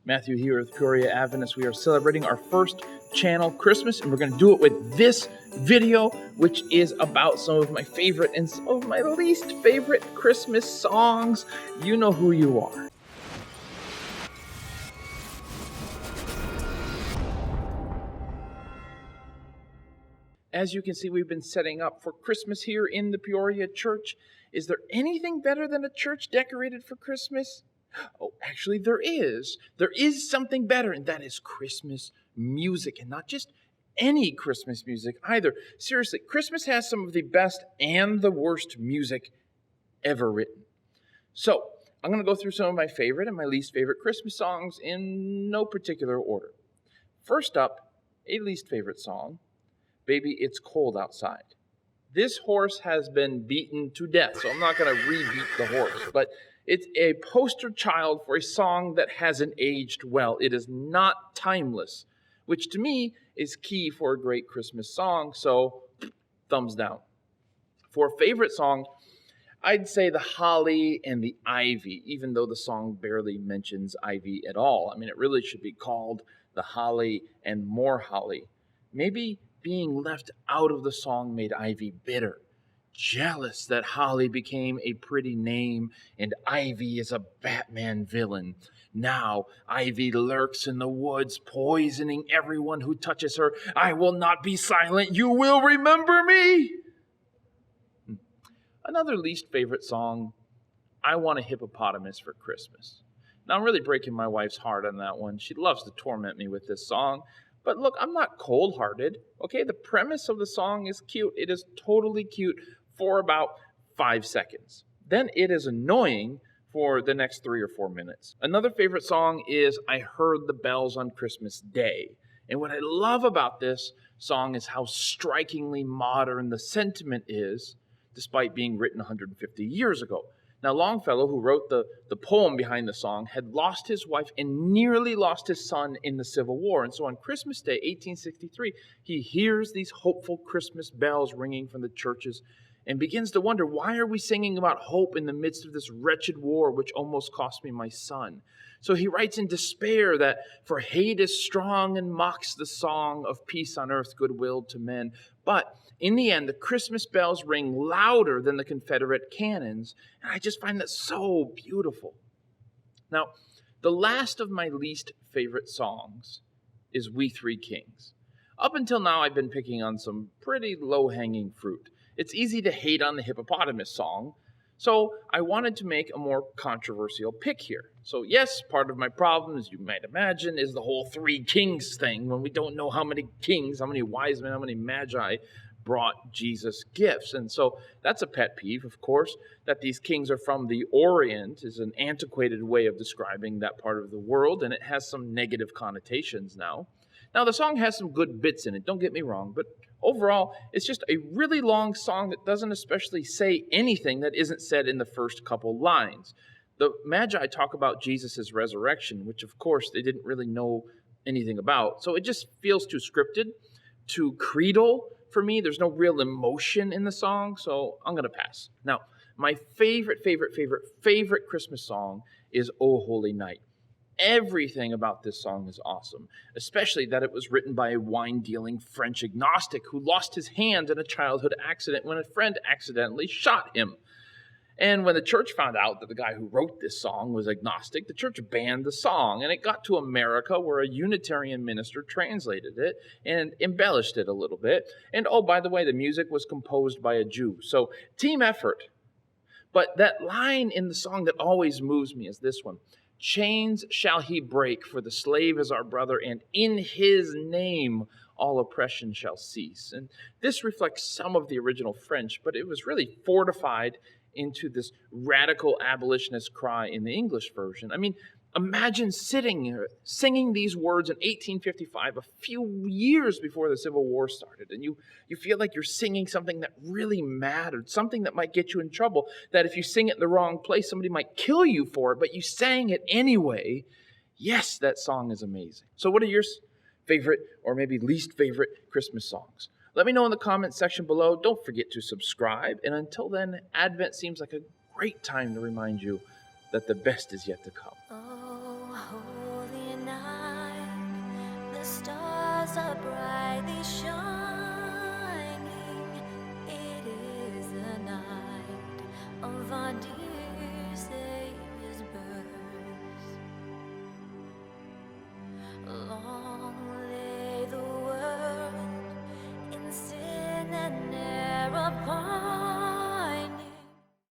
Matthew here with Peoria Adventists. We are celebrating our first channel Christmas, and we're going to do it with this video, which is about some of my favorite and some of my least favorite Christmas songs. You know who you are. As you can see, we've been setting up for Christmas here in the Peoria church. Is there anything better than a church decorated for Christmas? Oh, actually, there is. There is something better, and that is Christmas music, and not just any Christmas music either. Seriously, Christmas has some of the best and the worst music ever written. So, I'm going to go through some of my favorite and my least favorite Christmas songs in no particular order. First up, a least favorite song, Baby, It's Cold Outside. This horse has been beaten to death, so I'm not going to re-beat the horse, but it's a poster child for a song that hasn't aged well. It is not timeless, which to me is key for a great Christmas song, so thumbs down. For a favorite song, I'd say The Holly and the Ivy, even though the song barely mentions ivy at all. I mean, it really should be called The Holly and More Holly. Maybe being left out of the song made Ivy bitter, jealous that Holly became a pretty name and Ivy is a Batman villain. Now Ivy lurks in the woods, poisoning everyone who touches her. I will not be silent. You will remember me. Another least favorite song, I Want a Hippopotamus for Christmas. Now I'm really breaking my wife's heart on that one. She loves to torment me with this song. But look, I'm not cold-hearted, okay? The premise of the song is cute. It is totally cute for about 5 seconds. Then it is annoying for the next 3 or 4 minutes. Another favorite song is I Heard the Bells on Christmas Day. And what I love about this song is how strikingly modern the sentiment is, despite being written 150 years ago. Now, Longfellow, who wrote the poem behind the song, had lost his wife and nearly lost his son in the Civil War. And so on Christmas Day, 1863, he hears these hopeful Christmas bells ringing from the churches and begins to wonder, why are we singing about hope in the midst of this wretched war which almost cost me my son? So he writes in despair that, for hate is strong and mocks the song of peace on earth, goodwill to men. But in the end, the Christmas bells ring louder than the Confederate cannons, and I just find that so beautiful. Now, the last of my least favorite songs is We Three Kings. Up until now, I've been picking on some pretty low-hanging fruit. It's easy to hate on the hippopotamus song, so I wanted to make a more controversial pick here. So yes, part of my problem, as you might imagine, is the whole three kings thing, when we don't know how many kings, how many wise men, how many magi brought Jesus gifts. And so that's a pet peeve, of course. That these kings are from the Orient is an antiquated way of describing that part of the world, and it has some negative connotations now. Now, the song has some good bits in it, don't get me wrong, but overall, it's just a really long song that doesn't especially say anything that isn't said in the first couple lines. The Magi talk about Jesus' resurrection, which of course they didn't really know anything about. So it just feels too scripted, too creedal for me. There's no real emotion in the song, so I'm going to pass. Now, my favorite Christmas song is O Holy Night. Everything about this song is awesome, especially that it was written by a wine-dealing French agnostic who lost his hand in a childhood accident when a friend accidentally shot him. And when the church found out that the guy who wrote this song was agnostic, the church banned the song, and it got to America where a Unitarian minister translated it and embellished it a little bit. And oh, by the way, the music was composed by a Jew, so team effort. But that line in the song that always moves me is this one. Chains shall he break, for the slave is our brother, and in his name all oppression shall cease. And this reflects some of the original French, but it was really fortified into this radical abolitionist cry in the English version. I mean, imagine sitting here singing these words in 1855, a few years before the Civil War started, and you feel like you're singing something that really mattered, something that might get you in trouble, that if you sing it in the wrong place, somebody might kill you for it, but you sang it anyway. Yes, that song is amazing. So what are your favorite or maybe least favorite Christmas songs? Let me know in the comments section below. Don't forget to subscribe. And until then, Advent seems like a great time to remind you that the best is yet to come. Oh,